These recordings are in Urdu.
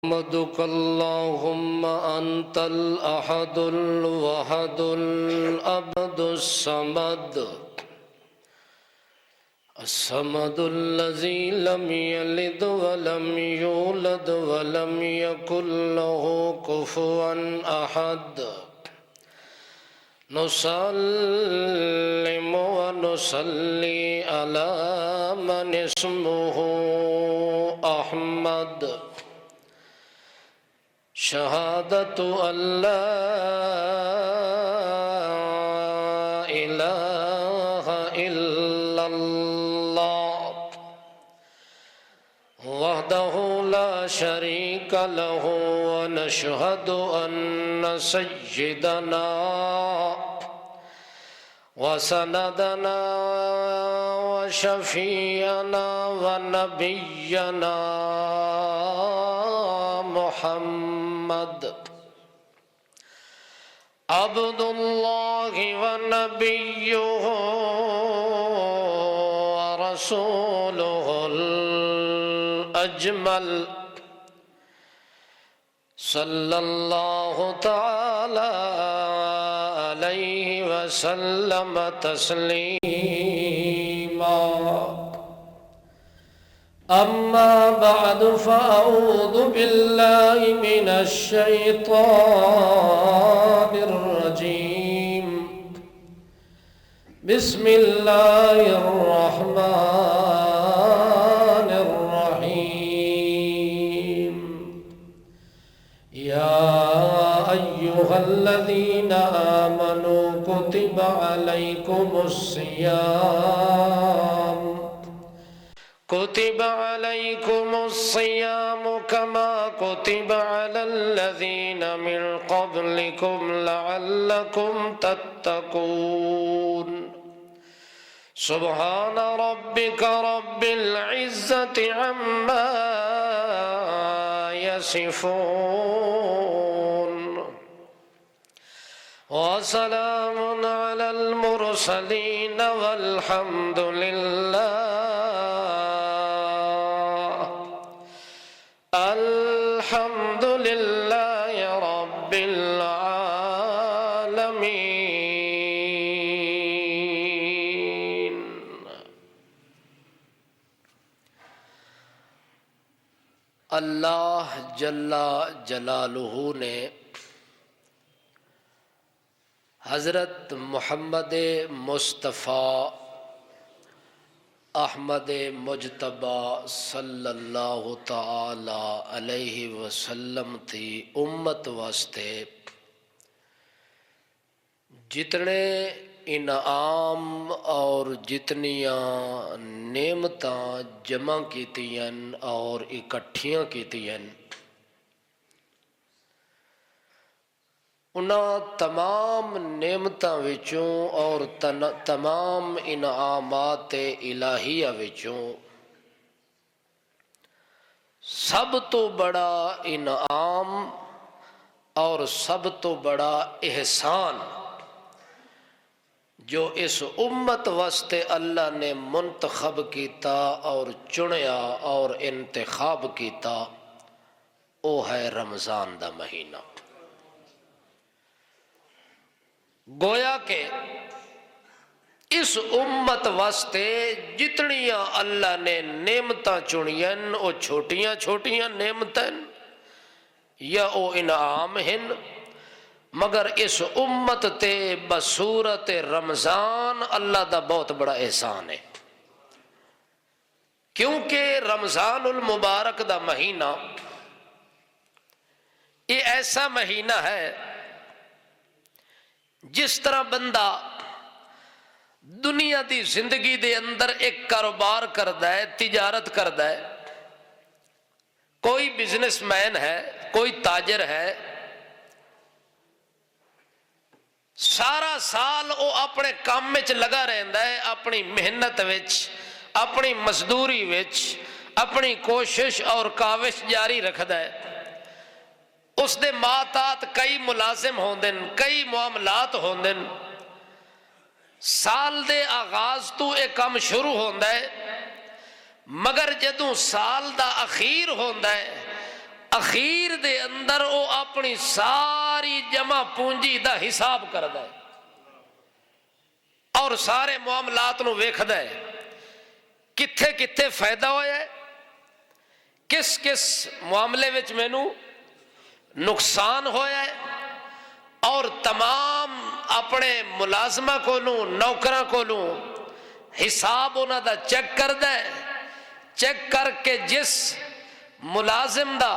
نحمدك اللهم أنت الأحد الوحد الأبد الصمد الذي لم يلد ولم يولد ولم يكن له كفوا أحد. نسلم ونصلي على من اسمه أحمد، شهادة أن لا إله إلا الله وحده لا شريك له، ونشهد أن سيدنا وسندنا وشفيعنا ونبينا محمد عبد الله ونبيه ورسوله الأجمل، صلى الله تعالى عليه وسلم تسليما. أما بعد فأعوذ بالله من الشيطان الرجيم. بسم الله الرحمن الرحيم. يا أيها الذين آمنوا كتب عليكم الصيام كما كتب على الذين من قبلكم لعلكم تتقون. سبحان ربك رب العزة عما يصفون، وسلام على المرسلين والحمد لله رب العالمين. اللہ جل جلالہ نے حضرت محمد مصطفیٰ احمد مجتبی صلی اللہ تعالی علیہ وسلم تھی امت واسطے جتنے انعام اور جتنیاں نعمتاں جمع کیتیاں اور اکٹھیاں کیتیاں، انہاں تمام نعمتاں وچوں اور تمام انعامات الہیہ وچوں سب تو بڑا انعام اور سب تو بڑا احسان جو اس امت واسطے اللہ نے منتخب کیتا اور چنیا اور انتخاب کیتا، وہ ہے رمضان دا مہینہ. گویا کہ اس امت واسطے جتنیاں اللہ نے نعمتاں چنیاں وہ چھوٹیاں چھوٹیاں نعمتاں یا او انعام ہیں، مگر اس امت تے بصورت رمضان اللہ دا بہت بڑا احسان ہے. کیونکہ رمضان المبارک دا مہینہ یہ ایسا مہینہ ہے جس طرح بندہ دنیا دی زندگی دے اندر ایک کاروبار کردا ہے، تجارت کردا ہے، کوئی بزنس مین ہے، کوئی تاجر ہے، سارا سال وہ اپنے کام وچ لگا رہندا ہے، اپنی محنت وچ، اپنی مزدوری وچ، اپنی کوشش اور کاوش جاری رکھدا ہے. اس دے ماتات کئی ملازم ہوندے، کئی معاملات ہوندے. سال دے آغاز تو ایک کام شروع ہوندا ہے، مگر جدوں سال دا اخیر ہوندا ہے اخیر دے اندر او اپنی ساری جمع پونجی دا حساب کردا ہے اور سارے معاملات نو ویکھدا ہے، کتھے کتھے فائدہ ہویا ہے، کس کس معاملے وچ مینوں نقصان ہویا ہے، اور تمام اپنے ملازمہ کولوں نوکراں کولوں حساب انہاں دا چیک کردا ہے، چیک کر کے جس ملازم دا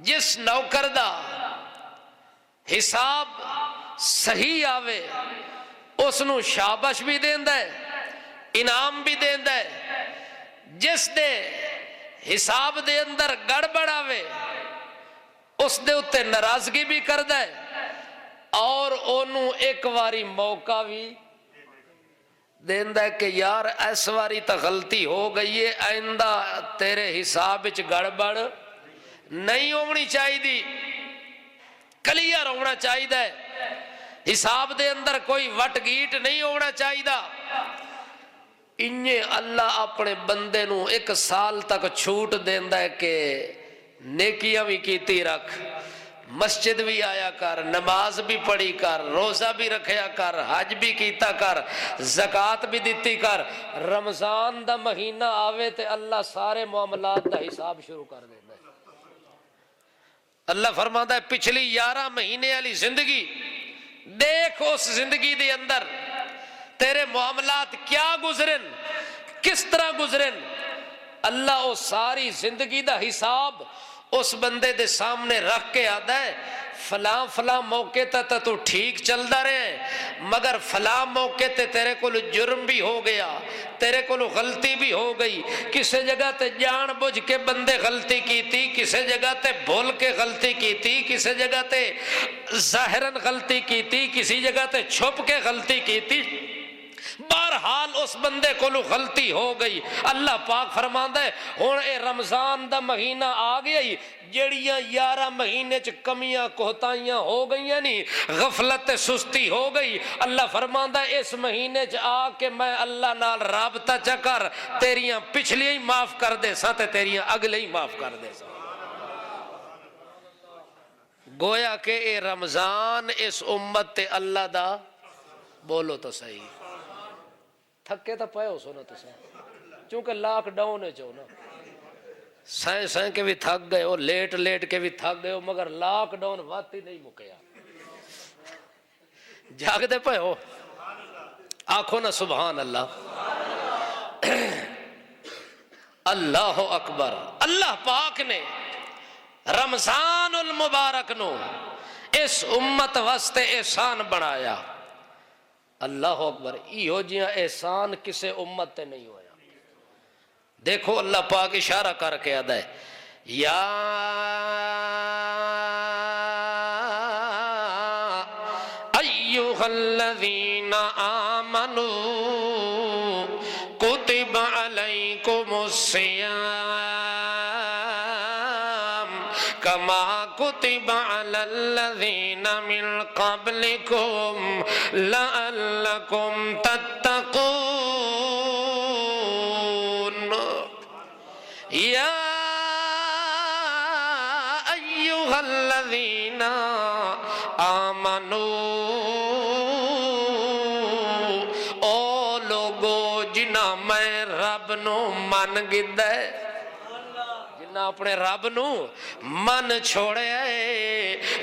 جس نوکر دا حساب صحیح آوے اس نو شابش بھی دیندا ہے، انعام بھی دیندا ہے، جس دے حساب دے اندر گڑبڑ آوے اس دے اتے ناراضگی بھی کردا ہے اور انہوں ایک واری موقع بھی دیندا ہے کہ یار اس واری تا غلطی ہو گئی ہے، آئندہ تیرے حساب وچ گڑبڑ نہیں ہونی چاہیے، کلیئر ہونا چاہیے، حساب دے اندر کوئی وٹ گیٹ نہیں ہونا چاہیے۔ انہیں اللہ اپنے بندے نو 1 سال تک چھوٹ دیندا ہے کہ نیکیاں بھی کیتی رکھ، مسجد بھی آیا کر، نماز بھی پڑھی کر، روزہ بھی رکھیا کر، حج بھی کیتا کر، زکوٰۃ بھی دیتی کر، رمضان دا مہینہ آوے تے اللہ سارے معاملات دا حساب شروع کر دیندا ہے۔ اللہ فرماتا ہے پچھلی 11 مہینے والی زندگی دیکھ، اس زندگی دے اندر تیرے معاملات کیا گزرن، کس طرح گزرن، اللہ وہ ساری زندگی دا حساب اس بندے دے سامنے رکھ کے آتا ہے فلاں فلاں موقع تے تو ٹھیک چلدا رہے مگر فلاں موقع تے تیرے کو جرم بھی ہو گیا، تیرے کو غلطی بھی ہو گئی، کسی جگہ تے جان بوجھ کے بندے غلطی کی تھی، کسی جگہ تے بھول کے غلطی کی تھی، کسی جگہ تے ظاہراً غلطی کی تھی، کسی جگہ تے چھپ کے غلطی کی تھی، بہرحال اس بندے کو غلطی ہو گئی۔ اللہ پاک فرماندا ہے ہن اے رمضان دا مہینہ آ گیا ہی، جڑیاں 11 مہینے چ کمیاں کوتاہیاں ہو گئیاں نہیں، غفلت سستی ہو گئی، اللہ فرماندا ہے اس مہینے چ آ کے میں اللہ نال رابطہ چکر تیریاں پچھلیاں ہی معاف کر دے سا تے تیریاں اگلے ہی معاف کر دے سا۔ گویا کہ اے رمضان اس امت تے اللہ دا، بولو تو صحیح، تھکے تو پائے ہو سو نا تسے، چونکہ لاک ڈاؤن ہے چو نا، سائیں سائیں کے بھی تھک گئے ہو، لیٹ لیٹ کے بھی تھک گئے ہو، مگر لاک ڈاؤن واتی نہیں مکیا، جاگ دے پائے ہو، آنکھوں نا سبحان اللہ، اللہ اکبر۔ اللہ پاک نے رمضان المبارک نو اس امت واسطے احسان بنایا، اللہ اکبر، ایہو جیاں احسان کسے امت تے نہیں ہویا۔ دیکھو اللہ پاک اشارہ کر کے آدھا ہے یا ایوہ الذین آمنوا کتب علیکم الصیام کما کتب علی الذین من قبلکم لعلکم تتقون یا ایہا الذین آمنوا، او لوگو جنہ میں رب نو من گدے، جنہ اپنے رب نو من چھوڑے،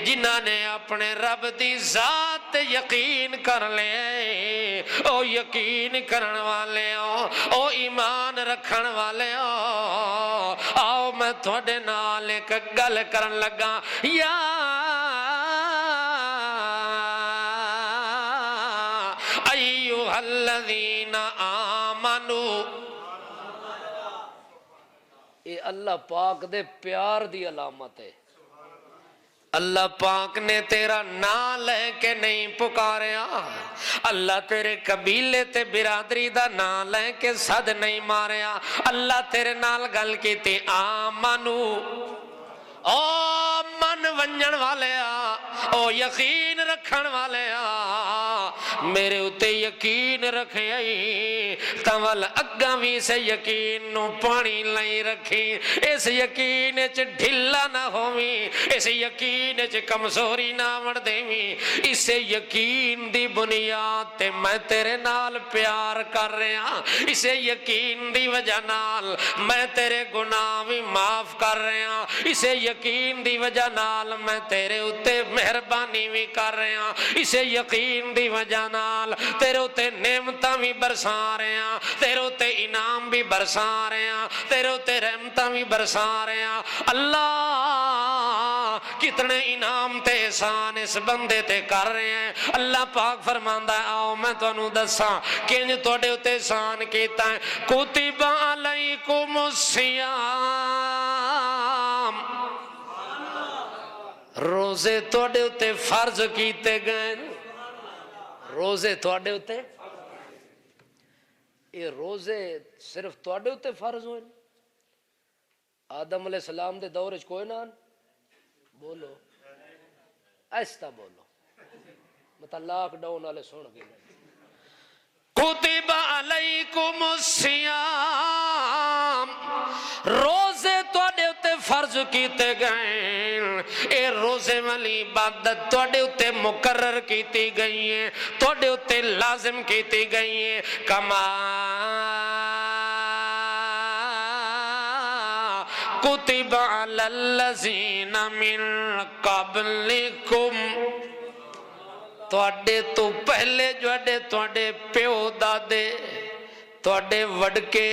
جنہ نے اپنے رب دی ذات یقین کر لے، او یقین کرن والے او ایمان رکھن والے آؤ میں تھوڑے نال ایک گل کرن لگا، یا ایوہ الذین آمنوا، اے اللہ پاک دے پیار دی علامت ہے۔ اللہ پاک نے تیرا نام لے کے نہیں پکاریا، اللہ تیرے قبیلے تے برادری دا نام لے کے صد نہیں ماریا، اللہ تیرے نال گل کی تی آمنو، او من ونجن والے او یقین رکھن والے میرے اتے یقین رکھے تول اگاں بھی سے یقین نو پانی لئی رکھی اس یقین چ ڈھلا نہ ہوویں اس یقین چ کمزوری نہ وڑ دیویں اس یقین دی بنیاد تے میں تیرے نال پیار کر رہا اس یقین دی وجہ نال میں تیرے گناہ بھی معاف کر رہا اس یقین دی وجہ نال میں تیرے اتے مہربانی بھی کر رہا اس یقین دی وجہ نال تیرے اتے نعمتاں بھی برسا رہے ہیں تیرے اتے انعام بھی برسا رہے ہیں تیرے اتے رحمتاں بھی برسا رہے ہیں اللہ کتنے انعام تے احسان اس بندے تے کر رہے ہیں اللہ پاک فرماندا ہے آؤ میں تانوں دساں کنج تواڈے اتے احسان کیتا ہے کتب علیکم الصیام روزے تواڈے اتے فرض کیتے گئے روزے تواڈے اتے یہ روزے صرف تواڈے اتے فرض ہوئے آدم علیہ السلام دے دور وچ کوئی نہ بولو ایسا بولو مطلب لاک ڈاؤن والے سن گئے کتب علیکم الصیام روزے تواڈے اتے فرض کیتے گئے اے روزے والی عبادت تواڈے اتے مقرر کیتی گئی ہے تواڈے اتے لازم کیتی گئی ہے کما کتب علی الذین من قبلکم تواڈے تو پہلے جوڑے تواڈے پیو دادے تواڈے وڈکے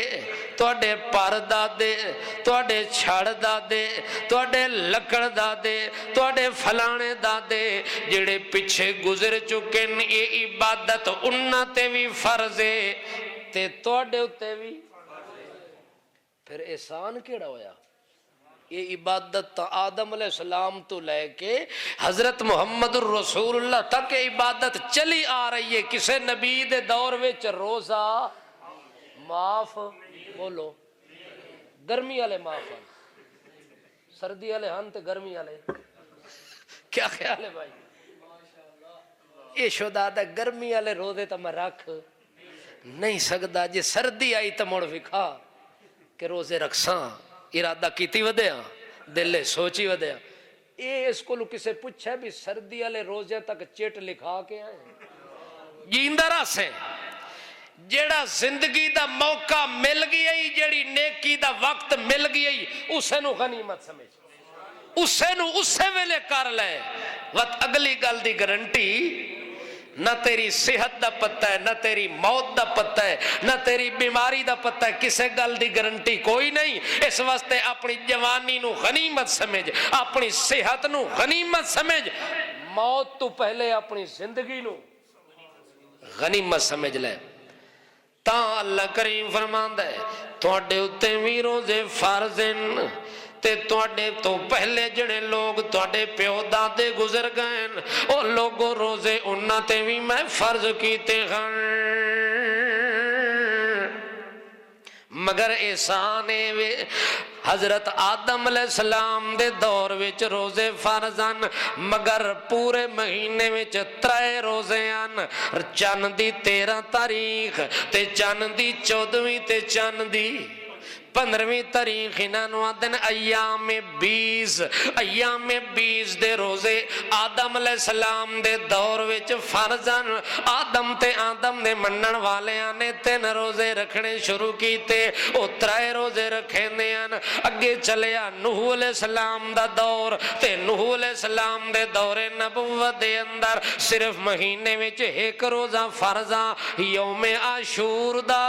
تواڈے پر دادے تواڈے چھڑ دادے تواڈے لکڑ دادے تواڈے فلانے دادے جڑے پیچھے گزر چکے ہیں یہ عبادت انہاں تے بھی فرض ہے تے تواڈے اتے بھی پھر احسان کیڑا ہویا یہ عبادت آدم علیہ السلام تو لے کے حضرت محمد الرسول اللہ تک عبادت چلی آ رہی ہے کسے نبی دے دور وچ روزہ معاف بولو گرمی والے معاف ہیں سردی والے ہن تے گرمی والے کیا خیال ہے بھائی یہ شدا دا گرمی والے روزے تو میں رکھ نہیں سکدا جے سردی آئی تو مڑ وکھا کہ روزے رکھساں ارادہ کیتی ودیا دلے سوچی ودیا اے اس کو کسے پوچھا بھی سردی والے روزے تک چٹ لکھا کے آئے جیندہ رس ہے جیڑا زندگی دا موقع مل گئی جیڑی نیکی دا وقت مل گئی اسے نو غنیمت سمجھ اسے ویلے کر لے وقت اگلی گل دی گارنٹی نہ تیری صحت دا پتہ ہے نہ تیری موت دا پتہ ہے نہ تیری بیماری دا پتہ ہے کسے گل دی گارنٹی کوئی نہیں اس واسطے اپنی جوانی نو غنیمت سمجھ اپنی صحت نو غنیمت سمجھ موت تو پہلے اپنی زندگی نو غنیمت سمجھ لے تا اللہ کریم فرماندا ہے تواڈے اتے وی روزے فرض ہیں تے تواڈے تو پہلے جڑے لوگ تواڈے پیو دادے گزر گئے او لوگوں روزے انہاں تے وی میں فرض کیتے ہیں مگر احسان وے حضرت آدم علیہ السلام دے دور وچ روزے فرضاً مگر پورے مہینے وچ 3 روزے آن چند دی 13 تاریخ تے چند دی 14ویں تے چند دی 15ویں تاریخ انہوں آدن ایام 20 دے روزے آدم علیہ السلام دے دور وچ فرضاً آدم دے منن والے آنے 3 روزے رکھنے شروع کیتے او 3 روزے رکھے دیان اگے چلیا نوح علیہ السلام دا دور تے نوح علیہ السلام دے دور نبوت دے اندر صرف مہینے وچ 1 روزہ فرضاں یوم عاشور دا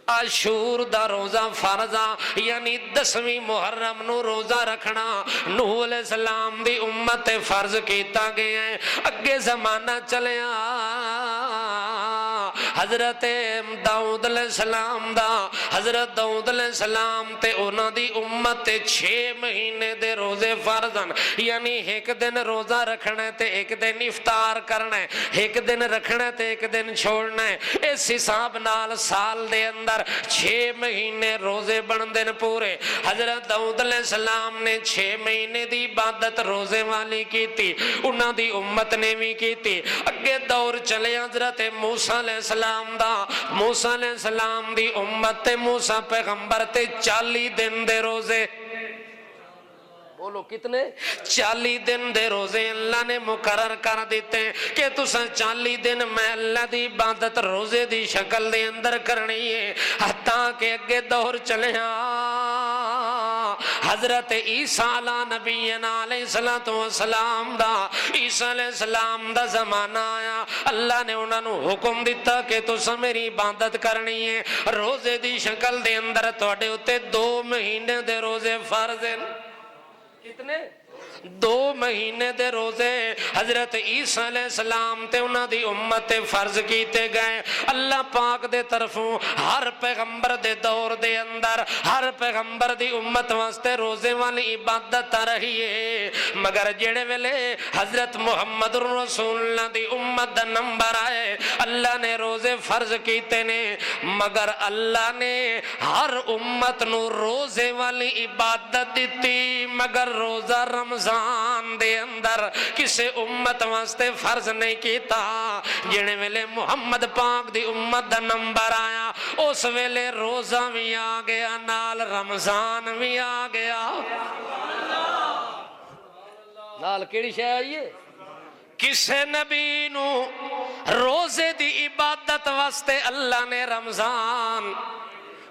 عاشور دا روزہ فرضا یعنی 10ویں محرم نو روزہ رکھنا نوح علیہ السلام دی امت فرض کیتا گیا ہے اگے زمانہ چلیا حضرت داؤد علیہ السلام دا حضرت داؤد علیہ السلام تے انہاں دی امت تے 6 مہینے دے روزے فرض ہیں، یعنی ایک دن روزہ رکھنا ہے تے ایک دن افطار کرنا ہے، ایک دن رکھنا ہے تے ایک دن چھوڑنا ہے۔ اس حساب نال سال دے اندر 6 مہینے روزے بن دن پورے۔ حضرت داؤد علیہ السلام نے 6 مہینے دی عبادت روزے والی کی تھی، انہاں دی امت نے بھی کی تھی۔ اگے دور چلے حضرت موسیٰ علیہ السلام دا، موسیٰ علیہ السلام دی امت تے موسیٰ پیغمبر تے 40 دن دے روزے، بولو کتنے؟ 40 دن دے روزے اللہ نے مقرر کر دیتے ہیں کہ تساں 40 دن میں اللہ دی عبادت روزے دی شکل دے اندر کرنی ہے۔ حتیٰ کہ اگے دور چلے حضرت عیسیٰ علیہ نبینا علیہ السلام دا، عیسیٰ علیہ السلام دا زمانہ آیا، اللہ نے انہوں نے حکم دیتا کہ تساں میری عبادت کرنی ہے روزے دی شکل دے اندر، توڑے ہوتے 2 مہینے دے روزے فرض ہیں۔ کتنے؟ 2 مہینے دے روزے حضرت عیسیٰ علیہ السلام تے انہاں دی امت تے فرض کیتے گئے۔ اللہ پاک دے طرفوں ہر پیغمبر دے دور دے اندر ہر پیغمبر دی امت واسطے روزے والی عبادت رہی ہے، مگر جڑے ویلے حضرت محمد رسول اللہ دی امت دا نمبر آئے اللہ نے روزے فرض کیتے نے، مگر اللہ نے ہر امت نو روزے والی عبادت دیتی، مگر روزہ رمضان دے اندر کسے امت واسطے فرض نہیں کیتا۔ جنے ویلے محمد پاک دی امت دا نمبر آیا اس ویلے روزہ بھی آ گیا نال رمضان بھی آ گیا۔ نال کیڑی شے آئیے؟ کسے نبی نو روزے دی عبادت واسطے اللہ نے رمضان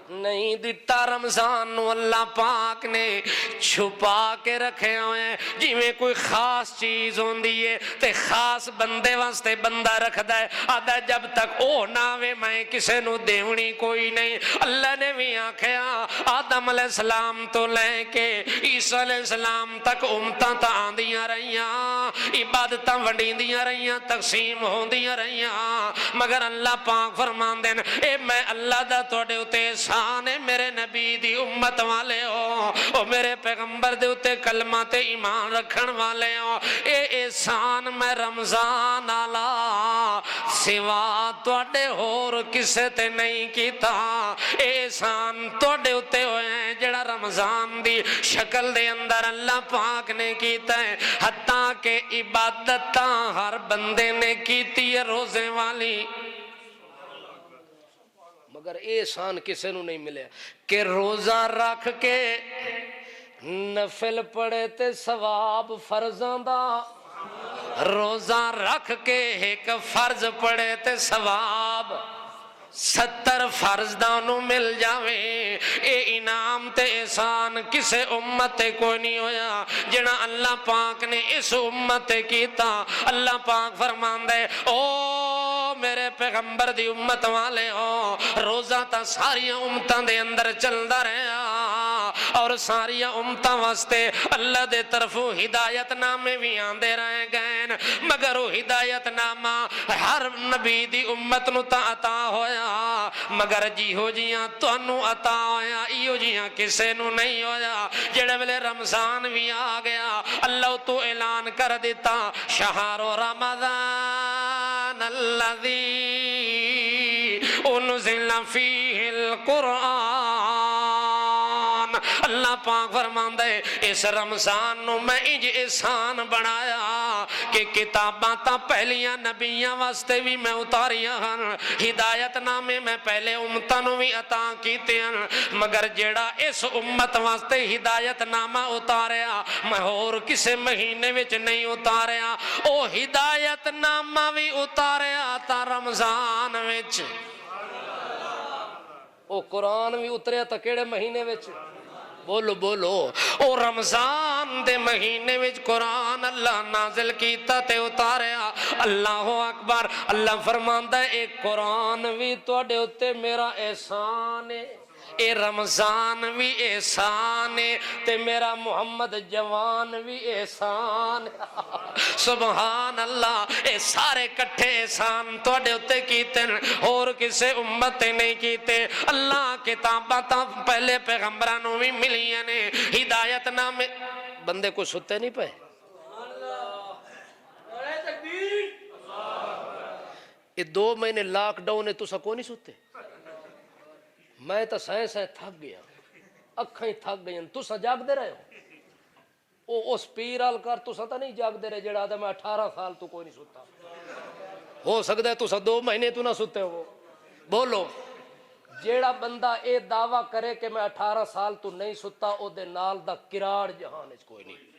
نہیں دیتا، رمضان نو اللہ پاک نے چھپا کے رکھے ہوئے، جی میں کوئی خاص چیز ہوندی ہے تے خاص بندے واسطے بندہ رکھدا ہے، آدھا جب تک او ناوے میں کسے نو دیونی کوئی نہیں۔ اللہ نے بھی آکھیا آدم علیہ السلام تو لے کے عیسیٰ علیہ السلام تک امتاں تا آندیاں رہیاں، عبادتاں ونڈیندیاں رہیاں، تقسیم ہوندیاں رہیاں، مگر اللہ پاک فرماندے نے اے میں اللہ دا توڑے اتے ہے میرے نبی دی امت والے ہو، او میرے پیغمبر دے اتے کلمہ تے ایمان رکھن والے ہو، اے احسان میں رمضان آلا سوا توڑے ہور کسے تے نہیں کیتا، اے احسان توڑے اتے ہوئے ہیں جڑا رمضان دی شکل دے اندر اللہ پاک نے کیتا ہے۔ حتیٰ کہ عبادتاں ہر بندے نے کیتی ہے روزے والی، مگر احسان کسے نو نہیں ملے کہ روزہ رکھ کے نفل پڑے تے ثواب فرضاں دا، روزہ رکھ کے ایک فرض پڑے تے ثواب 70 فرض دانوں مل جاوے۔ اے انعام تے احسان کسے امت تے کوئی نہیں ہویا جنا اللہ پاک نے اس امت تے کیتا۔ اللہ پاک فرماندے او میرے پیغمبر دی امت والے ہو، روزہ تا ساری امتاں دے اندر چلدا رہیا اور ساری امتاں واسطے اللہ دے طرفوں ہدایت نامے بھی آندے رہ گئے، مگر وہ ہدایت نامہ ہر نبی دی امت نو تا عطا ہویا، مگر جی ہو جیاں تانوں عطا ہویا ایو جیاں کسے نو نہیں ہویا۔ جڑے ویلے رمضان بھی آ گیا اللہ تو اعلان کر دیتا شہر رمضان الذی انزل فیہ القرآن، اللہ پاک فرماندا ہے اس رمضان نو میں انج احسان بنایا کہ کتاباں تا پہلیاں نبیاں واسطے بھی میں اتاریاں ہن، ہدایت نامے میں پہلے امتاں نو بھی عطا کیتے ہیں، مگر جیڑا اس امت واسطے ہدایت نامہ اتاریا میں اور کسے مہینے وچ نہیں اتاریا، او ہدایت نامہ بھی اتاریا تا رمضان وچ، او قرآن بھی اتریا تا کیڑے مہینے وچ؟ بولو بولو، او رمضان دے مہینے وچ قرآن اللہ نازل کیتا تے اتاریا۔ اللہ اکبر، اللہ فرماندا ہے ایک قرآن بھی توڑے اتے میرا احسان ہے، اے رمضان بھی احسان ہے تے میرا محمد جوان بھی احسان سبحان اللہ اے سارے کٹھے احسان توڑے اتے کیتے اور کسے امت نہیں کیتے اللہ کتاباں تا پہلے پیغمبرانوں بھی ملیاں نے ہدایت نامے بندے کو ستے نہیں پہ یہ 2 مہینے لاک ڈاؤن ہے تو سا کو نہیں ستے میں تو سائنس ہے تھک گیا اکھیں تھک گئیں تو سا جاگ دے رہے ہو اس پیرال کر تو سا تا نہیں جاگ دے رہے جڑا آدھا میں 18 سال تو کوئی نہیں ستا ہو سکتا ہے تو سا 2 مہینے تو نہ ستے ہو بولو جیڑا بندہ اے دعویٰ کرے کہ میں 18 سال تو نہیں ستا او دے نال دا کراڑ جہان اس کوئی نہیں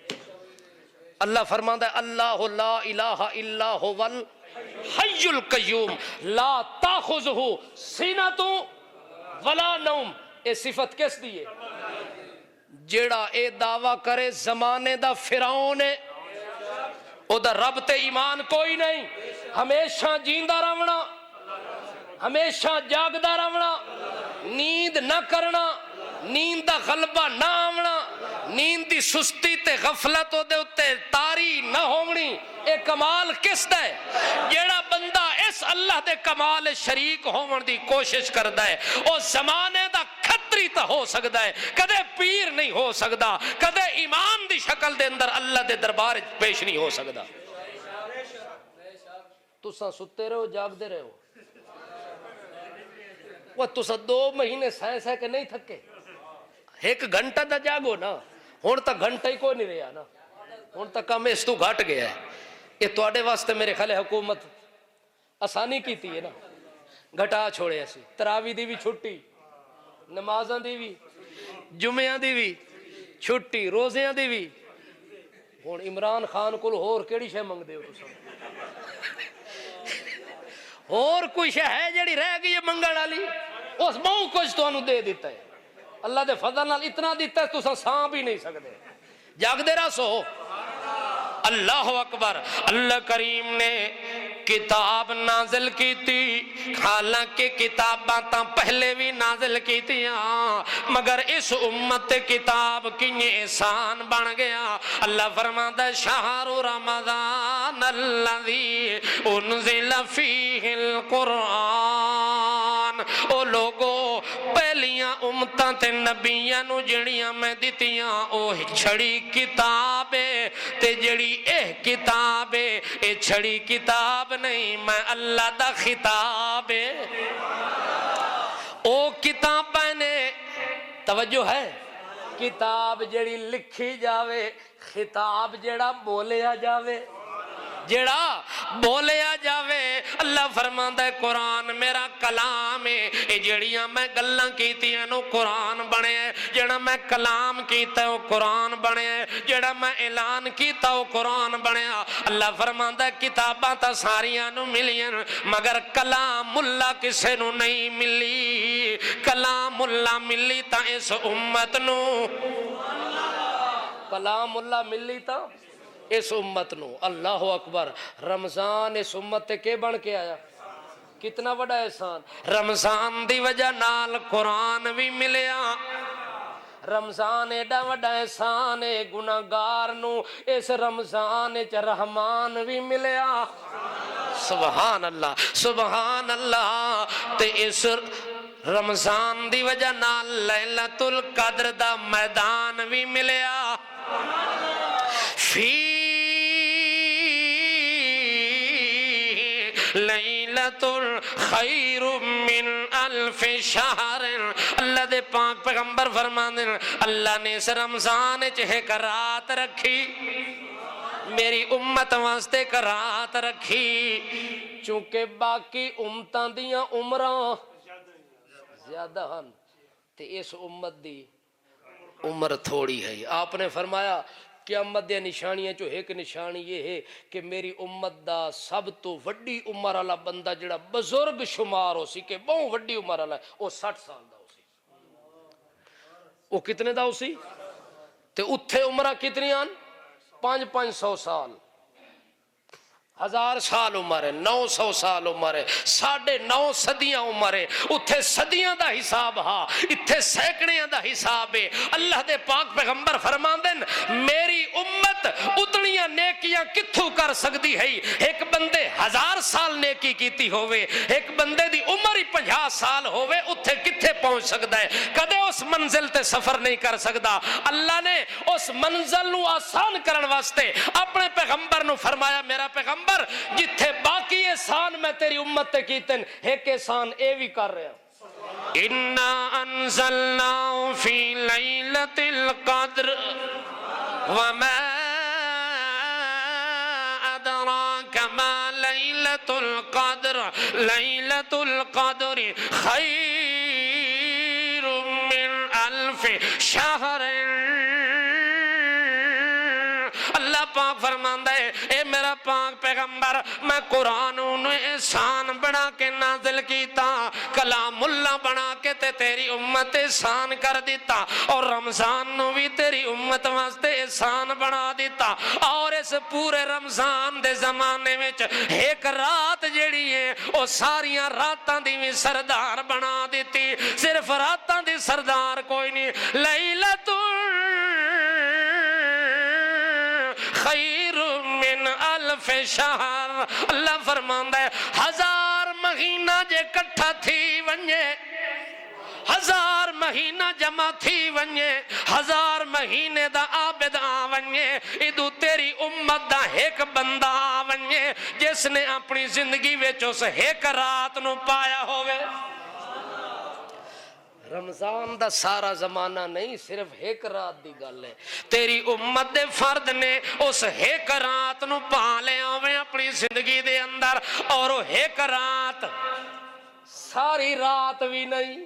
اللہ فرماندا ہے اللہ لا الہ الا هو الحی القیوم لا تاخذہ سینۃ ولا نوم اے صفت کس دی ہے جیڑا اے دعویٰ کرے زمانے دا فرعون ہے او دا رب تے ایمان کوئی نہیں ہمیشہ جیندہ رہنا ہمیشہ جاگدہ رہنا نیند نہ کرنا نیند دا غلبہ نہ آونا نیند دی سستی تے غفلت ہو دے اتے تاری نہ ہونی اے کمال کس دے جیڑا بندہ اس اللہ دے کمال شریک ہون دی کوشش کردا ہے او زمانے دا کھتری تا ہو سکدا ہے کدے پیر نہیں ہو سکدا کدے ایمان دی شکل دے اندر اللہ دے دربار پیش نہیں ہو سکدا تساں ستے رہو جاگ دے رہو وہ تساں 2 مہینے سائنس ہے کہ نہیں تھکے 1 گھنٹہ دا جاگو نا ہون تا گھنٹہ ہی کوئی نہیں رہا نا ہون تا کم اس تو گھٹ گیا ہے یہ توڑے واسطے میرے خیال حکومت آسانی کیتی ہے نا گھٹا چھوڑے ایسی تراوی دی بھی چھٹی نمازاں دی بھی جمعیاں دی بھی چھٹی روزیاں دی بھی ہون عمران خان کل ہور کیڑی شے منگ دے ہو تساں اور کوئی شے ہے جڑی رہ گئی ہے منگن والی اس بہو کچھ تو انہوں دے دیتا ہے اللہ دے فضل نال اتنا دیتا ہے تو سان بھی نہیں سکتے جاگ دے رہا سو اللہ اکبر اللہ کریم نے کتاب نازل کی تھی حالانکہ کتاباں تا پہلے بھی نازل کی تھی مگر اس امت کتاب کی احسان بن گیا اللہ فرماتا شہر رمضان الذی انزل فیہ القرآن او لوگو پہلیاں امتاں تے نبیاں نو جڑیاں میں دتیاں او چھڑی کتاب ہے تے جڑی کتاب ہے اے چھڑی کتاب نہیں میں اللہ دا خطاب ہے او کتاب نے توجہ ہے کتاب جڑی لکھی جاوے خطاب جڑا بولیا جاوے جڑا بولیا جاوے اللہ فرماندا ہے قرآن میرا کلام ہے اے جڑیاں میں گلاں کیتیاں نو قرآن بنے جڑا میں کلام کیتا ہے وہ قرآن بنے جڑا میں اعلان کیتا وہ قرآن بنیا اللہ فرماندا ہے کتاباں تا ساریاں نو ملیاں مگر کلام اللہ کسے نو نہیں ملی کلام اللہ ملی تا اس امت نو کلام اللہ ملی تا اس امت نو اللہ اکبر رمضان اس امت تے کے بن کے آیا کتنا بڑا احسان رمضان دی وجہ نال قرآن بھی ملیا رمضان ایڈا وڈا احسان ہے گناہگار نو اس رمضان چ رحمان بھی ملیا سبحان اللہ تے اس رمضان دی وجہ نال لیلۃ القدر دا میدان بھی ملیا فی لیلۃ خیر من الف شہر اللہ دے پاک پیغمبر فرماندے اللہ نے اس رمضان چ ایک رات رکھی میری امت واسطے ایک رات رکھی چونکہ باقی امتاں دیاں عمراں زیادہ ہن تے اس امت دی عمر تھوڑی ہے آپ نے فرمایا قیامت دے نشانیاں چو ایک نشانی یہ ہے کہ میری امت دا سب تو وڈی عمر والا بندہ جڑا بزرگ شمار ہو سی کہ بہت وڈی عمر والا ہے وہ 60 سال دا ہو سی وہ کتنے دا ہو سی تے اتھے عمرہ کتنی آن 500 سال 1000 سال عمر ہے، 900 سال عمر ہے، 9.5 صدیاں عمر ہے، اتھے صدیاں دا حساب ہا، اتھے سینکڑیاں دا حساب ہے۔ اللہ دے پاک پیغمبر فرماندے میری امت اتنیاں نیکیاں کتھوں کر سکتی ہے؟ ایک بندے 1000 سال نیکی کیتی ہوئے، ایک بندے دی عمر ہی 50 سال ہوئے، اتھے کتھے پہنچ سکتا ہے؟ کدے اس منزل تے سفر نہیں کر سکتا۔ اللہ نے اس منزل نو آسان کرن واسطے اپنے پیغمبر نو فرمایا میرا پیغمبر جتھے باقی احسان میں تیری امت تے کیتن ایک احسان اے بھی کر رہا ہوں۔ اِنَّا أَنزَلْنَاهُ فِي لَيْلَةِ الْقَدْرِ وَمَا أَدْرَاكَ مَا لَيْلَةُ الْقَدْرِ لَيْلَةُ الْقَدْرِ خَيْرٌ مِّنْ أَلْفِ شَهْرٍ۔ اللہ پاک فرماندا ہے اے میرا پاک پیغمبر میں قرآن انہوں احسان بنا کے نازل کیتا، کلام اللہ بنا کے تے تیری امت احسان کر دیتا، اور رمضان نو بھی تیری امت واسطے احسان بنا دیتا، اور اس پورے رمضان دے زمانے میں ایک رات جیڑی ہے او ساریاں راتاں دی بھی سردار بنا دیتی۔ صرف راتاں دی سردار کوئی نہیں، لیلۃ خیر من الف شہر۔ اللہ فرماندا ہے 1000 مہینہ جے کٹھا تھی ونجے، 1000 مہینہ جمع تھی ونجے، 1000 مہینے دا عابد آ ونجے، ادو تیری امت دا ایک بندہ آ ونجے جس نے اپنی زندگی وچ اس ایک رات نو پایا ہوئے۔ رمضان دا سارا زمانہ نہیں، صرف ایک رات دی گل ہے۔ تیری امت دے فرد نے اس ایک رات نو پا لے ہوئے اپنی زندگی دے اندر، اور وہ ایک رات ساری رات بھی نہیں،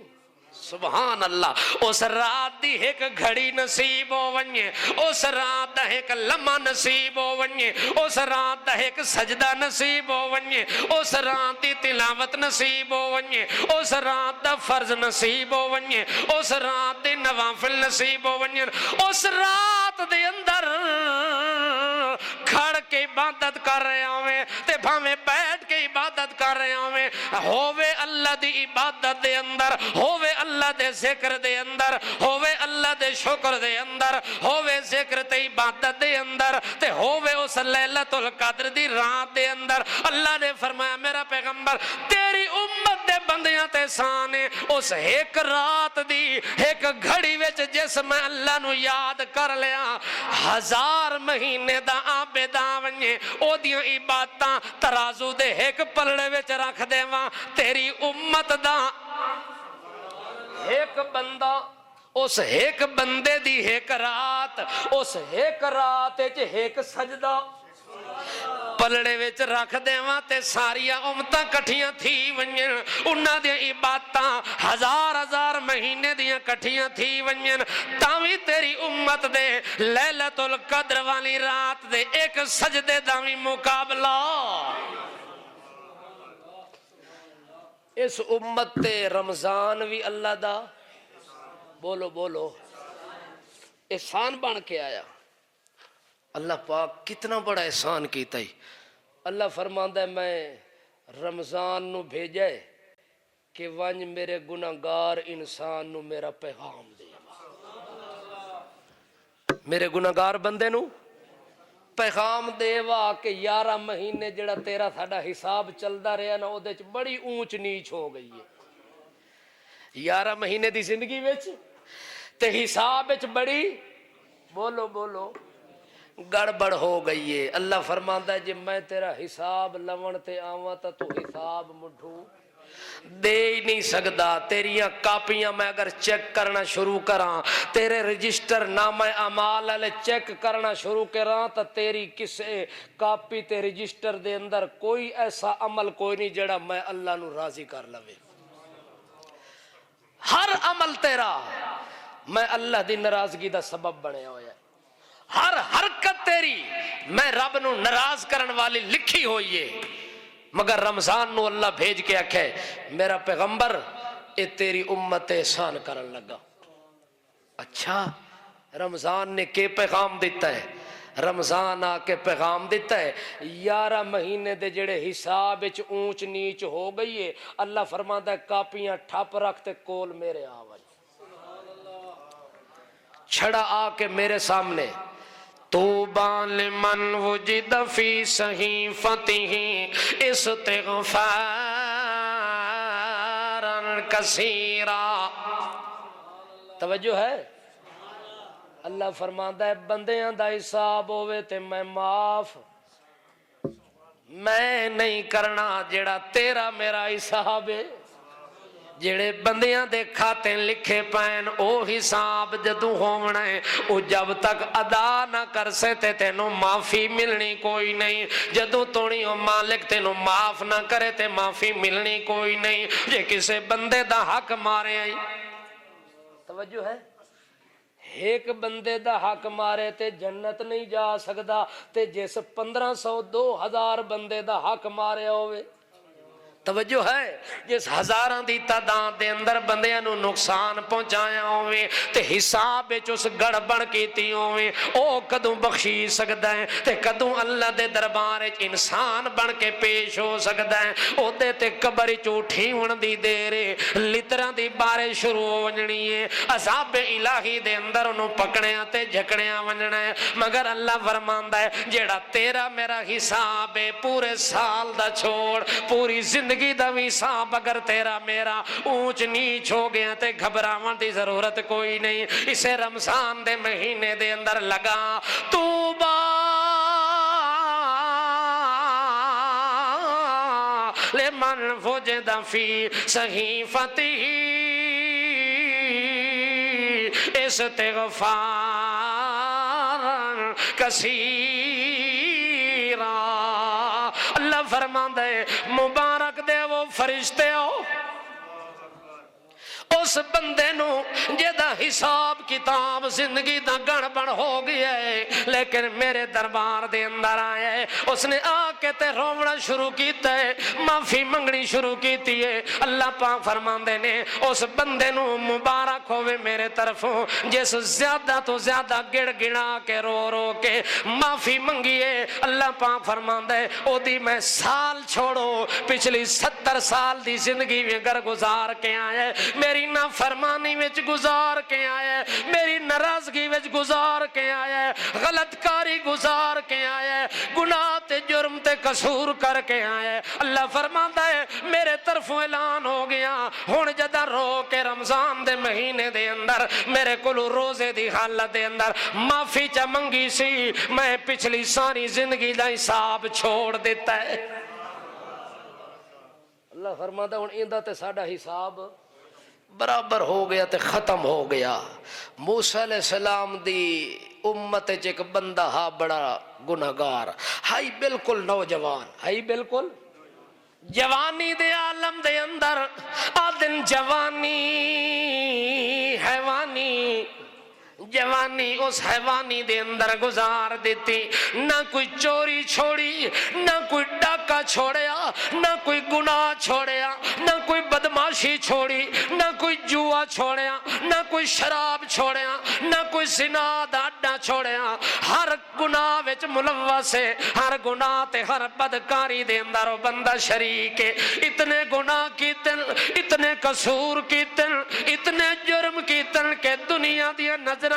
سبحان اللہ، اس رات دی ایک گھڑی نصیب ہو ونجے، اس رات دا ایک لمحہ نصیب ہو ونجے، اس رات دا ایک سجدہ نصیب ہو ونجے، اس رات دی تلاوت نصیب ہو ونجے، اس رات دا فرض نصیب ہو ونجے، اس رات دی نوافل نصیب ہو ونجے، اس رات دے اندر کھڑ کے عبادت کر رہے ہوئے تے بھاویں بیٹھ کے عبادت کر رہے ہوئے اللہ دی عبادت دے اندر، ہووے اللہ دے ذکر دے اندر، ہووے اللہ دے شکر دے اندر، ہووے ذکر تے عبادت دے اندر، تے ہووے اس لیلۃ القدر دی رات دے اندر۔ اللہ نے فرمایا میرا پیغمبر تیری امت دے بندیاں تے سانے اس ایک رات دی ایک گھڑی وچ جس میں اللہ نو یاد کر لیا، 1000 مہینے دا عابد آ ونجے او دیاں عبادتاں ترازو دے ایک پلڑے وچ رکھ دیواں، تیری امت دا ایک بندہ، اس ایک بندے دی ایک رات، اس ایک رات وچ ایک سجدہ پلڑے وچ رکھ دیواں تے ساریاں امتاں کٹھیاں تھی ونجن، انہاں دیاں عبادتاں 1000 مہینے دیاں کٹھیاں تھی ونجن، تاوی تیری امت دے لیلۃ القدر والی رات دے ایک سجدے دا وی مقابلہ۔ اس امت تے رمضان بھی اللہ دا بولو بولو احسان بن کے آیا۔ اللہ پاک کتنا بڑا احسان کیتا ہی۔ اللہ فرماندا ہے میں رمضان نو بھیجا ہے کہ ونج میرے گناہگار انسان نو میرا پیغام دے، میرے گناہگار بندے نو پیغام دے وا کہ 11 مہینے جڑا تیرا ساڈا حساب چلدا رہیا نا، او دے وچ بڑی اونچ نیچ ہو گئی ہے۔ 11 مہینے دی زندگی وچ تے حساب وچ بڑی بولو بولو گڑبڑ ہو گئی ہے۔ اللہ فرماندا ہے جے میں تیرا حساب لون تے آواں تا تو حساب مٹھو دے ہی نہیں سکدا۔ تیریاں کاپیاں میں اگر چیک کرنا شروع کراں، تیرے رجسٹر نامہ اعمال والے چیک کرنا شروع کراں تا تیری کسے کاپی تے رجسٹر دے اندر کوئی ایسا عمل کوئی نہیں جڑا میں اللہ نو راضی کر لوے۔ ہر عمل تیرا میں اللہ دی ناراضگی دا سبب بنے ہویا ہے، ہر حرکت تیری میں رب نو ناراض کرن والی لکھی ہوئی ہے، مگر رمضان نو اللہ بھیج کے آکھے میرا پیغمبر اے تیری امت احسان کرن لگا۔ اچھا رمضان نے کے پیغام دیتا ہے؟ رمضان آ کے پیغام دیتا ہے 11 مہینے دے جڑے حساب وچ اونچ نیچ ہو گئی ہے، اللہ فرماندا ہے کاپیاں ٹھپ رکھتے کول میرے آواز چھڑا آ کے میرے سامنے طوبی لمن وجد فی صحیفتہ استغفارا کثیرا۔ توجہ ہے؟ اللہ فرماندا ہے بندیاں دا حساب ہوئے تے میں معاف میں نہیں کرنا جڑا تیرا میرا حساب ہے، جڑے بندیاں دے کھاتے لکھے پین او حساب جدوں ہونا ہے او جب تک ادا نہ کر سکتے تینوں معافی ملنی کوئی نہیں، جدوں تونی او مالک تینوں معاف نہ کرے تے معافی ملنی کوئی نہیں۔ جے کسے بندے دا حق مارے آئی، توجہ ہے، ایک بندے دا حق مارے تے جنت نہیں جا سکدا، تے جس 1500 2000 بندے دا حق مارے ہوئے، توجہ ہے، جس ہزاراں دی تعداد دے اندر بندیاں نو نقصان پہنچایا ہوئے تے حساب وچ اس گڑبڑ کیتی ہوئے، او کدوں بخشی سکدا ہے تے کدوں اللہ دے دربار وچ انسان بن کے پیش ہو سکدا ہے؟ او دے تے قبر وچ اٹھی ہون دی دیر لتراں دی بارش شروع ہو ونجنی ہے، عذاب الہی دے اندر انہوں پکڑیاں تے جھکڑیاں ونجنا ہے، مگر اللہ فرماندا ہے جیڑا تیرا میرا حساب ہے پورے سال دا چھوڑ پوری زندگی دا بھی حساب اگر تیرا میرا اونچ نیچ ہو گیا تے گھبراون دی ضرورت کوئی نہیں۔ اسے رمضان دے مہینے دے اندر لگا توبہ لمن وجد فی صحیفتہ استغفارا کثیرا۔ اللہ فرماندا ہے مبارک دے وہ فرشتے ہو اس بندے نو جدا حساب کتاب زندگی دا گڑبڑ ہو گیا ہے لیکن میرے دربار دے اندر آیا ہے، اس نے آ کے تے رونا شروع کیتا ہے، معافی منگنی شروع کیتی ہے۔ اللہ پاک فرماندے نے اس بندے نو مبارک ہوئے میرے طرفوں جس زیادہ تو زیادہ گڑ گڑا کے رو رو کے معافی منگیے۔ اللہ پاک فرماندے او دی میں سال چھوڑو پچھلی 70 سال دی زندگی میں گر گزار کے آئے، میری نا فرمانی وچ گزار کے آئے، میری ناراضگی وچ گزار کے آئے، غلط کاری گزار کے آئے، گناہ تے جرم تے قصور کر کے آئے۔ اللہ فرماندا ہے میرے طرفوں اعلان ہو گیا ہن جدا رو کے رمضان دے مہینے دے اندر میرے کولو روزے دی حالت دے اندر معافی چا منگی سی، میں پچھلی ساری زندگی دا حساب چھوڑ دیتا ہے۔ اللہ فرماندا ہن ایندا تے ساڈا حساب برابر ہو گیا تے ختم ہو گیا۔ موسیٰ علیہ السلام دی امت ایک بندہ ہا بڑا گناہگار، ہائی بالکل نوجوان، ہائی بالکل جوانی دے عالم دے اندر آدن جوانی حیوانی جوانی اس حیوانی دے اندر گزار دیتی، نہ کوئی چوری چھوڑی، نہ کوئی ڈاکہ چھوڑیا، نہ کوئی گناہ چھوڑیا، نہ کوئی بدماشی چھوڑی، نہ کوئی جوا چھوڑیا، نہ کوئی شراب چھوڑیا، نہ کوئی زنا دا اڈا چھوڑیا، ہر گناہ وچ ملوث ہے، ہر گناہ تے ہر بدکاری دے اندر وہ بندہ شریک ہے۔ اتنے گناہ کیتن، اتنے قصور کیتن، اتنے جرم کیتن کہ دنیا دیا نظر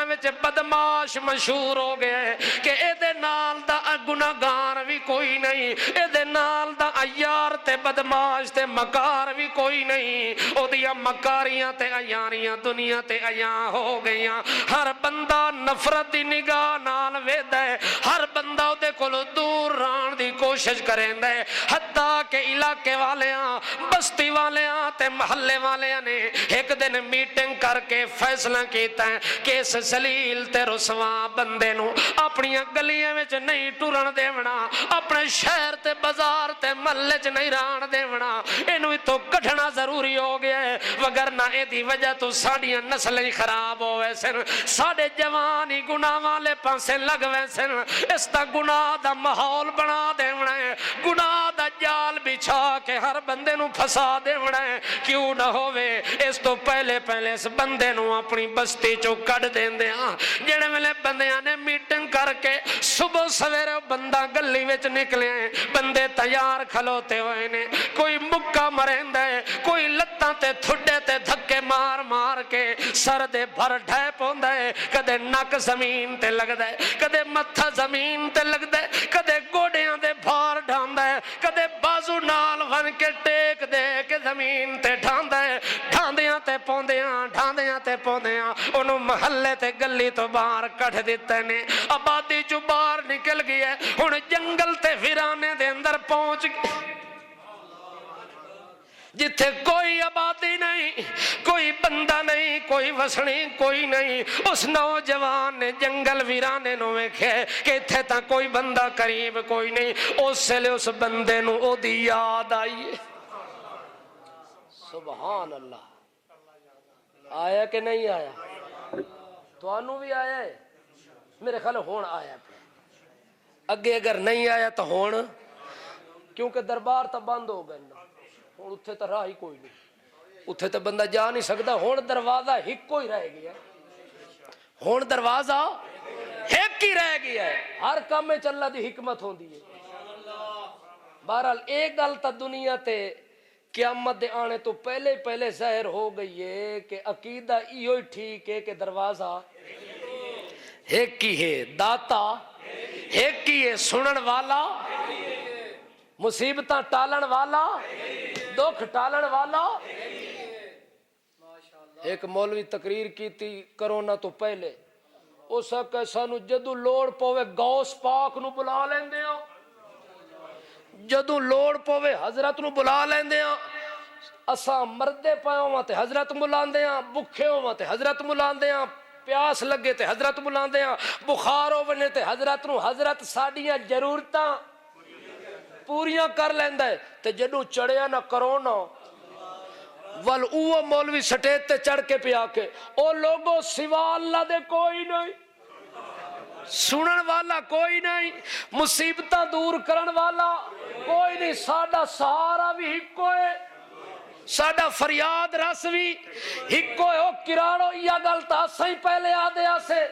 بدماش مشہور ہو گئے کہ اے دے نال دا گناہگار بھی کوئی نہیں، اے دے نال دا عیار تے بدماش تے مکار بھی کوئی نہیں، او دیا مکاریاں تے عیاریاں دنیا تے عیاں ہو گئیاں۔ ہر بندہ نفرت دی نگاہ نال ویدا ہے، ہر بندہ دے کولو دور رہن دی کوشش کریندا ہے، حتیٰ کہ علاقے والیاں بستی والیاں تے محلے والیاں نے ایک دن میٹنگ کر کے فیصلہ کیتا ہے کہ اس ذلیل تے رسواں بندے نو اپنی گلیاں وچ نہیں ٹرن دیونا، اپنے شہر تے بازار تے محلے چ نہیں رہن دیونا، اینو تو کڈھنا ضروری ہو گیا ہے، وگرنہ اے دی وجہ تو ساڈیاں نسلیں خراب ہوئے سن، ساڈے جوان ہی گناہ والے پاسے لگ وے سن۔ اس دا گناہ دا ماحول بنا دیونا ہے، گناہ دا جال بچھا کے ہر بندے نو پھسا دیونا ہے، کیوں نہ ہوئے اس تو پہلے اس بندے نو اپنی بستی چو کڈ دیندے ہاں۔ جڑے ویلے بندیاں نے میٹنگ کر کے صبح سویرے بندہ گلی وچ نکلے بندے تیار کھلوتے ہوئے نے کوئی مکہ مریندا ہے کوئی لتاں تے تھڈے تے دھکے مار مار کے سر دے بھر ڈھے پوندا ہے کدے نک زمین تے لگدا ہے کدے متھا زمین تے لگدا ہے کدے گوڑیاں دے بھار ڈھاندا ہے کدے بازو نال ون کے ٹیک دے کے زمین تے ڈھاندا ہے ڈھاندیاں تے پوندیاں انہوں محلے تے گلی تو باہر کٹ دیتے نے آبادی جو باہر نکل گئی ہے ہن جنگل تے ویرانے دے اندر پہنچ گئی جتھے کوئی آبادی نہیں کوئی بندہ نہیں کوئی وسنی کوئی نہیں اس نوجوان نے جنگل ویرانے نو ویکھے کہ اتھے تا کوئی بندہ قریب کوئی نہیں اس لئے اس بندے نو او دی یاد آئی سبحان اللہ آیا کہ نہیں آیا تو آنو بھی آیا ہے میرے خیال ہون آیا پہ اگے اگر نہیں آیا تو ہون کیونکہ دربار تا بند ہو گئے ہون اتھے تا راہ ہی کوئی نہیں اتھے تا بندہ جا نہیں سکتا ہون دروازہ ہک کوئی رہ گیا ہون دروازہ ہک ہی رہ گیا ہے ہر کام میں چل دی حکمت ہون دی ہے بہرحال ایک گل تا دنیا تے قیامت دے آنے تو پہلے ظاہر ہو گئی ہے کہ عقیدہ ایو ہی ٹھیک ہے کہ دروازہ ایک ہی ہے داتا ایک ہی ہے سنن والا مصیبتاں ٹالن والا دکھ ٹالن والا ایک مولوی تقریر کی تھی کرونا تو پہلے اس کہ سانو جدو لوڑ پوے غوث پاک نو بلا لیندے ہو جدو لوڑ پوے حضرت نو بلا لیندے ہاں اساں مردے پائے ہوں تے حضرت ملاندے ہاں بکھے ہوں تے حضرت ملاندے ہاں پیاس لگے تے حضرت ملاندے ہاں بخار ہو بنے تے حضرت نو حضرت ساڑیاں ضرورتاں پوریاں کر لیندے تے جدو چڑھیا نہ کرونا ول اوہ مولوی سٹیت تے چڑھ کے پیا کے او لوگوں سوا اللہ دے کوئی نہیں سنن والا کوئی نہیں مصیبتاں دور کرن والا کوئی نہیں ساڈا سہارا بھی ہکو ہے ساڈا فریاد رس بھی ہکو ہے او کراڑو یا گل تا سہی پہلے آدھے آسے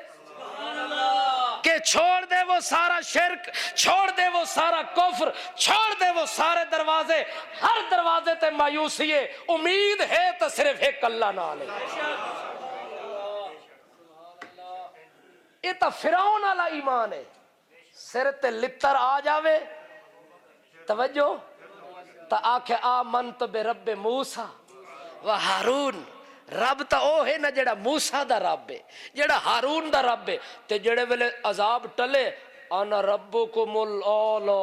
کہ چھوڑ دے وہ سارا شرک چھوڑ دے وہ سارا کفر چھوڑ دے وہ سارے دروازے ہر دروازے تے مایوسی ہے امید ہے تو صرف ایک اللہ نال ہے یہ تا فرعون والا ایمان ہے سر تے لتر آ جاوے توجہ تا آکھے آمنت برب موسیٰ و ہارون رب تا او ہے نا جڑا موسیٰ دا رب ہے جڑا ہارون دا رب ہے تے جڑے ویلے عذاب ٹلے انا ربکم الاعلی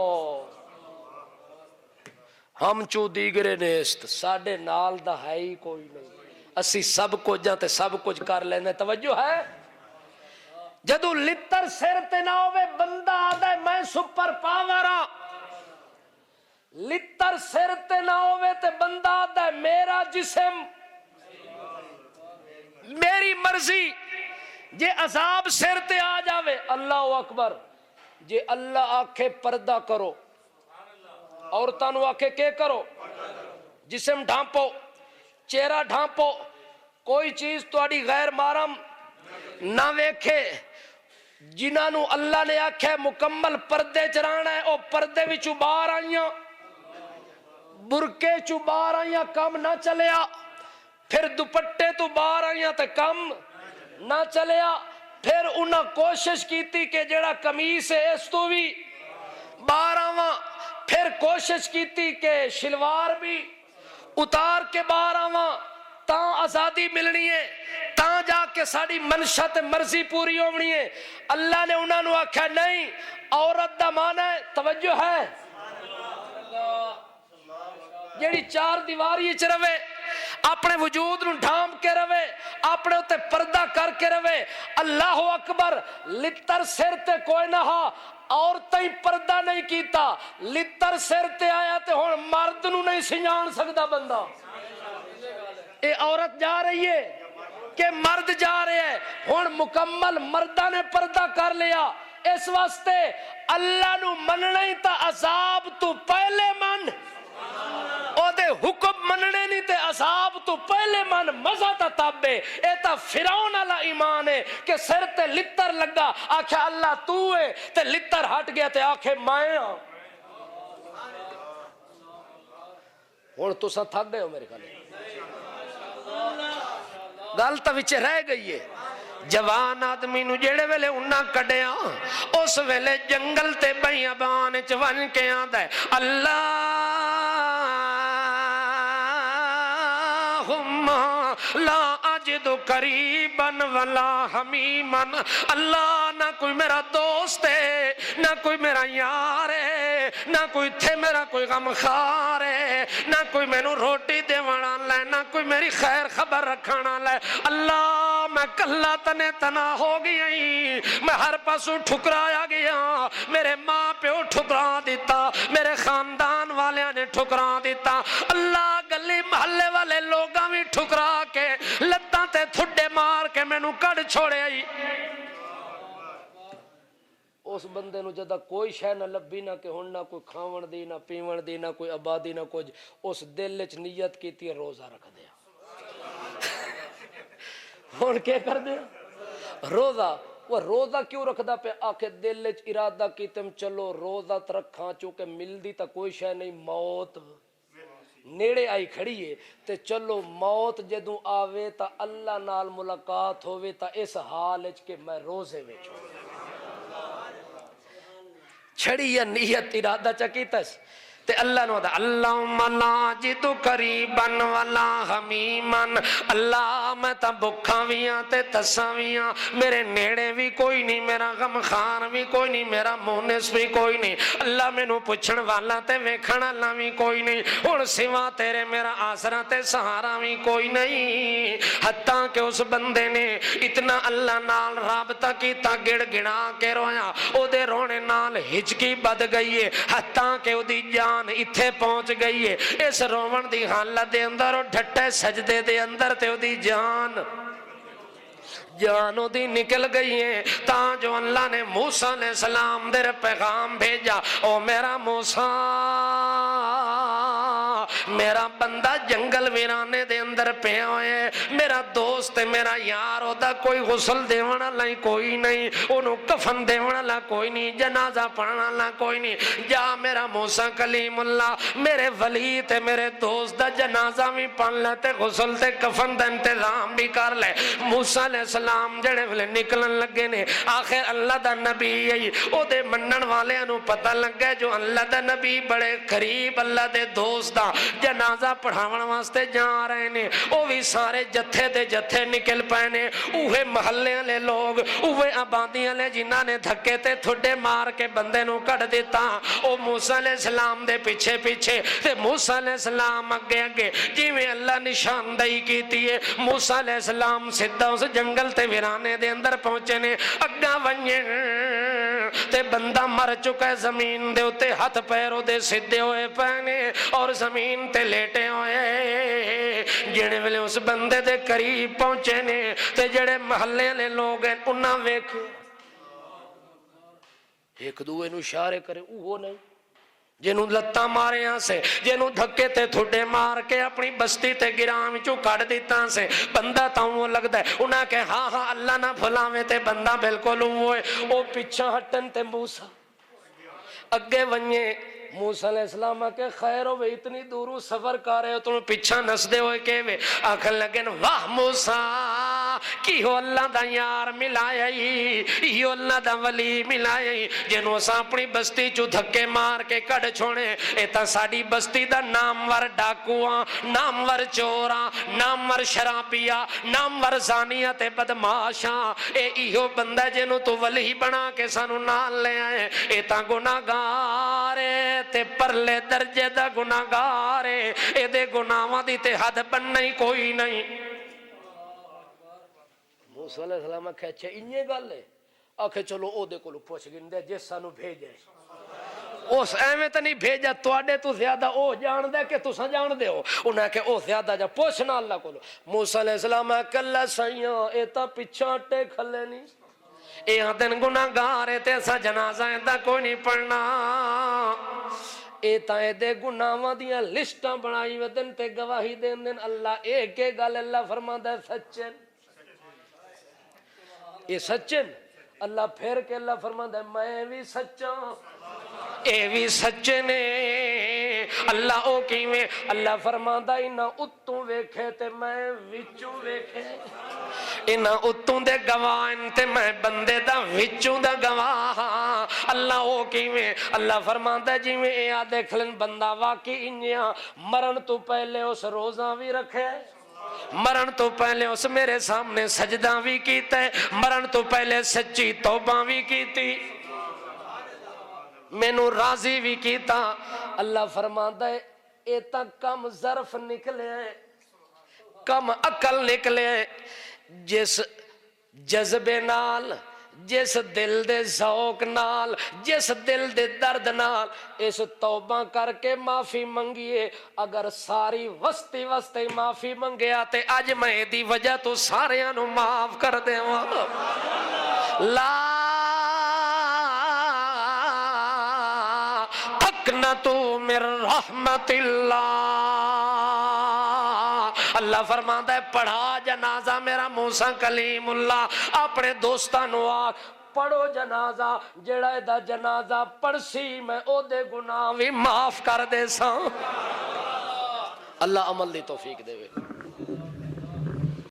ہم چو دیگرے نیست ساڑے نال دا ہے ہی کوئی نہیں اسی سب کچھ جاتے سب کچھ کر لینے توجہ ہے جدو لتر سر تے نہ ہوئے بندہ آدھے میں سپر پاورا لتر سر تے نہ ہوئے تے بندہ آدھے میرا جسم میری مرضی جے عذاب سر تے آ جاوے اللہ اکبر جے اللہ آکھے پردہ کرو عورتانو آکھے کے کرو جسم ڈھانپو چہرہ ڈھانپو کوئی چیز تواڈی غیر محرم نہ ویکھے جنہاں اللہ نے آکھے مکمل پردے چرانا ہے او پردے بھی باہر آئیاں برکے باہر آئیاں کم نہ چلیا پھر دوپٹے تو باہر آئیاں تے کم نہ چلیا پھر انہاں کوشش کیتی کہ جڑا قمیص ہے اس تو بھی باہر آواں پھر کوشش کیتی کہ شلوار بھی اتار کے باہر آواں تاں آزادی ملنی ہے تاں جا کے ساڑی منشت مرضی پوری ہونی ہے اللہ نے انہاں نو آکھا نہیں عورت دا معنی ہے توجہ ہے جیڑی چار دیواری چ رہے اپنے وجود نو ڈھانپ کے رہے اپنے اتے پردہ کر کے رہے اللہ اکبر لتر سر تے کوئی نہ ہا عورتیں پردہ نہیں کیتا لتر سر تے آیا تے ہن مرد نو نہیں سنجان سکدا بندہ اے عورت جا رہی ہے کہ مرد جا رہے ہیں ہن مکمل مردہ نے پردہ کر لیا اس واسطے اللہ نو مننا ہی تا عذاب تو پہلے من او دے حکم مننے نہیں تے عذاب تو پہلے من مزہ تا تابے اے تا فرعون والا ایمان ہے کہ سر تے لتر لگا آکھے اللہ تو ہے تے لتر ہٹ گیا تے آکھے میں ہاں ہن تساں تھک گئے ہو میرے خیال گل تا وچ رہ گئی ہے جوان آدمی نو جڑے ویلے انہاں کڈیا اس ویلے جنگل تے بیابان وچ ون کے آندا ہے اللہم لا اجد قریبا ولا حمیما اللہ نہ کوئی میرا دوست ہے نہ کوئی میرا یار ہے نہ کوئی تھے میرا کوئی غمخوار ہے نہ کوئی مینوں روٹی دیوانا لے نہ کوئی میری خیر خبر رکھانا لے اللہ میں کلا تنے تنا ہو گیا ہی میں ہر پاسوں ٹھکرایا گیا میرے ماں پیو ٹھکرا دیتا میرے خاندان والیاں نے ٹھکرا دیتا اللہ گلی محلے والے لوگاں بھی ٹھکرا کے لتاں تے تھڈے مار کے مینوں کڈ چھوڑے آئی اس بندے نو جدا کوئی شے نہ لبھی نہ کہ ہن نہ کوئی کھاون دی نہ پیون دی نہ کوئی آبادی نہ کچھ اس دل وچ نیت کیتی روزہ رکھ دیا ہن کیا کر دیا روزہ وہ روزہ کیوں رکھدا پہ آکھے دل وچ ارادہ کیتم چلو روزہ ت رکھاں چونکہ ملدی تا کوئی شے نہیں موت نیڑے آئی کھڑی ہے تے چلو موت جدوں آوے تا اللہ نال ملاقات ہووے تا اس حال وچ کہ میں روزے وچ ہوں چھڑی یا نیت ارادہ چکیتس تے اللہ نو دا اللہم لا اجد قریبا ولا حمیما اللہ میں تا بکھاں ویاں تے تساں ویاں میرے نیڑے بھی کوئی نہیں میرا غمخار بھی کوئی نہیں میرا مونس بھی کوئی نہیں اللہ مینوں پوچھن والا تے ویکھن والا بھی کوئی نہیں ہن سوا تیرے میرا آسرا تے سہارا بھی کوئی نہیں حتیٰ کہ اس بندے نے اتنا اللہ نال رابطہ کیتا گڑ گڑا کے رویا او دے رونے نال ہچکی بد گئی ہے حتیٰ کہ او دی جان اتھے پہنچ گئی ہے اس رومن دی حالت دے اندر اور ڈھٹے سجدے دے اندر تے دی جانو دی نکل گئی ہے تاں جو اللہ نے موسیٰ علیہ السلام دے پیغام بھیجا او میرا موسیٰ میرا بندہ جنگل ویرانے دے اندر پہ ہوئے میرا دوست میرا یار ہوتا کوئی غسل دیونا لائیں کوئی نہیں انہوں کفن دیونا لائیں کوئی نہیں جنازہ پڑھنا لائیں کوئی نہیں جا میرا موسیٰ کلیم اللہ میرے ولی تے میرے دوست دا جنازہ بھی پڑھ لیتے غسل تے کفن دا انتظام بھی کر لے موسیٰ علیہ السلام جڑے والے نکلن لگے نے آخر اللہ دا نبی یہی او دے منن والے انہوں پتہ لگ گئے جو اللہ دا نبی بڑے قریب اللہ دے دوست دا جنازہ پڑھاون واسطے جا رہے نے او بھی سارے جتھے دے جتھے نکل پائے نے اوہے محلے والے لوگ اوہے آبادیاں لے جنہاں نے دھکے تے تھڈے مار کے بندے نو کڈ دیتا او موسیٰ علیہ السلام دے پیچھے پیچھے تے موسیٰ علیہ السلام اگے اگے جویں اللہ نشاندہی کیتی ہے موسیٰ علیہ السلام سدھا اس جنگل تے ویرانے دے اندر پہنچے نے اگا ونجے تے بندہ مر چکا ہے زمین دے اتے ہاتھ پیروں دے سدھے ہوئے پہنے اور زمین تے لیٹے ہوئے جڑے ویلے اس بندے دے قریب پہنچے نے تے جڑے محلے نے لوگ ہیں انہاں ویکھے ایک دوے نو اشارے کرے وہ نہیں جنہوں لتا مارے ہاں سے جنہوں دھکے تے تھوڑے مار کے اپنی بستی تے گرام چو کڑ دیتا سے بندہ تاؤں وہ لگتا ہے انہاں کہ ہاں ہاں اللہ نہ بھلاویں تے بندہ بالکل ہوئے او پیچھا ہٹن تے موسیٰ اگے ونجے موسیٰ علیہ السلام کہ خیر ہو اتنی دوروں سفر کر رہے ہو تم پیچھا نس دے ہوئے کہ آخر لگن واہ موسیٰ کی ہو اللہ دا یار ملایا ہی اللہ دا ولی ملایا ہی جنہوں سا اپنی بستی چو دھکے مار کے کڑ چھوڑے ایتا ساڑی بستی دا نامور ڈاکوان نامور چوراں نامور شرابیاں نامور زانیت بدماشاں ایہو بندہ جنہوں تو ولی بنا کے سانو نال لے آئے ایتا گناہگارے تے پرلے درجے دا گناہگارے اے دے گناہاں دی تے حد بننی کوئی نہیں موسیٰ علیہ السلام آکھے اچھا انہیں گل ہے آکھے چلو او دے کو لو پوچھ گندے جس سانو بھیجے اس ایویں تو نہیں بھیجا تواڈے تو زیادہ او جان دے کہ تساں جان دے ہو انہاں کہ او زیادہ جا پوچھنا اللہ کو موسیٰ علیہ السلام کلا سائیاں اے تا پچھا ٹے کھلے نہیں اے دن گناہگار تے ایسا جنازہ دا کوئی نہیں پڑھنا اے تاں دے گناہاں دیاں لسٹاں بنائی ودن تے گواہی دین دن اللہ ایک گل اللہ فرماندا ہے سچن یہ سچن اللہ پھر کے اللہ فرماندا ہے میں بھی سچا اے بھی سچے نے اللہ او کیویں اللہ فرماندا انہاں اتوں ویکھے تے میں وچوں ویکھے انہاں اتوں دے گواہ تے میں بندے دا وچوں دا گواہ اللہ او کیویں اللہ فرماندا ہے جویں اے آ دیکھ لن بندہ واقعی انجیاں مرن تو پہلے اس روزہ بھی رکھے مرن تو پہلے اس میرے سامنے سجدہ بھی کیتا ہے مرن تو پہلے سچی توبہ بھی کیتی مینو راضی بھی کیتا اللہ فرماندا ہے اے تاں کم ظرف نکلے کم عقل نکلے جس جذبے نال جس دل دے ذوق نال جس دل دے درد نال اس توبہ کر کے معافی منگیے اگر ساری وستی وستی معافی منگیا تے اج میں دی وجہ تو ساریاں نو معاف کر دیواں لا تقنطوا من رحمت اللہ فرماندا ہے پڑھا جنازہ میرا موسیٰ کلیم اللہ اپنے دوستانو آکھ پڑھو جنازہ جڑا دا جنازہ پڑھسی میں او دے گناہ بھی معاف کر دے ساں اللہ عمل دی توفیق دے